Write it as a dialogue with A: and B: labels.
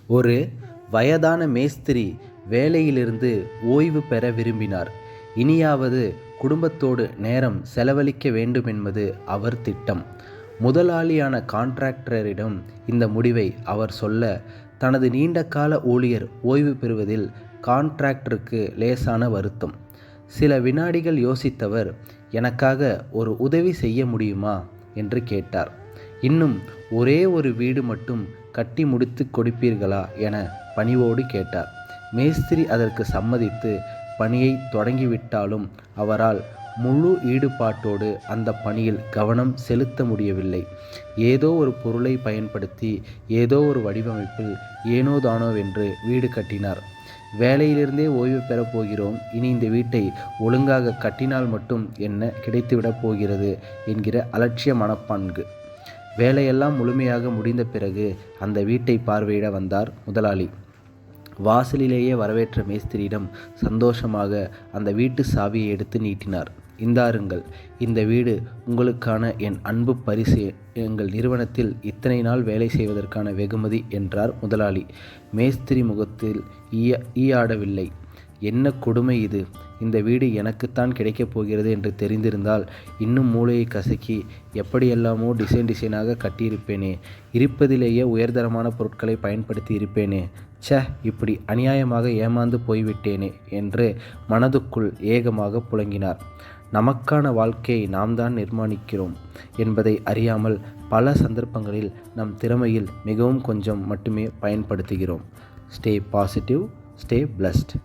A: ஒரு வயதான மேஸ்திரி வேலையிலிருந்து ஓய்வு பெற விரும்பினார். இனியாவது குடும்பத்தோடு நேரம் செலவழிக்க வேண்டுமென்பது அவர் திட்டம். முதலாளியான கான்ட்ராக்டரிடம் இந்த முடிவை அவர் சொல்ல, தனது நீண்டகால ஊழியர் ஓய்வு பெறுவதில் கான்ட்ராக்டருக்கு லேசான வருத்தம். சில வினாடிகள் யோசித்தவர், எனக்காக ஒரு உதவி செய்ய முடியுமா என்று கேட்டார். இன்னும் ஒரே ஒரு வீடு மட்டும் கட்டி முடித்து கொடுப்பீர்களா என பணிவோடு கேட்டார். மேஸ்திரி அதற்கு சம்மதித்து பணியை தொடங்கிவிட்டாலும் அவரால் முழு ஈடுபாட்டோடு அந்த பணியில் கவனம் செலுத்த முடியவில்லை. ஏதோ ஒரு பொருளை பயன்படுத்தி ஏதோ ஒரு வடிவமைப்பில் ஏனோதானோவென்று வீடு கட்டினார். வேலையிலிருந்தே ஓய்வு பெறப் போகிறோம், இனி இந்த வீட்டை ஒழுங்காக கட்டினால் மட்டும் என்ன கிடைத்துவிடப் போகிறது என்கிற அலட்சிய மனப்பான்கு. வேலையெல்லாம் முழுமையாக முடிந்த பிறகு அந்த வீட்டை பார்வையிட வந்தார் முதலாளி. வாசலிலேயே வரவேற்ற மேஸ்திரியிடம் சந்தோஷமாக அந்த வீட்டு சாவியை எடுத்து நீட்டினார். இந்தாருங்கள், இந்த வீடு உங்களுக்கான என் அன்பு பரிசு, எங்கள் நிறுவனத்தில் இத்தனை நாள் வேலை செய்வதற்கான வெகுமதி என்றார் முதலாளி. மேஸ்திரி முகத்தில் ஈயாடவில்லை. என்ன கொடுமை இது! இந்த வீடு எனக்குத்தான் கிடைக்கப் போகிறது என்று தெரிந்திருந்தால் இன்னும் மூளையை கசக்கி எப்படியெல்லாமோ டிசைனாக கட்டியிருப்பேனே, இருப்பதிலேயே உயர்தரமான பொருட்களை பயன்படுத்தி இருப்பேனே. இப்படி அநியாயமாக ஏமாந்து போய்விட்டேனே என்று மனதுக்குள் ஏகமாக புலங்கினார். நமக்கான வாழ்க்கையை நாம் தான் நிர்மாணிக்கிறோம் என்பதை அறியாமல் பல சந்தர்ப்பங்களில் நம் திறமையில் மிகவும் கொஞ்சம் மட்டுமே பயன்படுத்துகிறோம். Stay positive, stay blessed.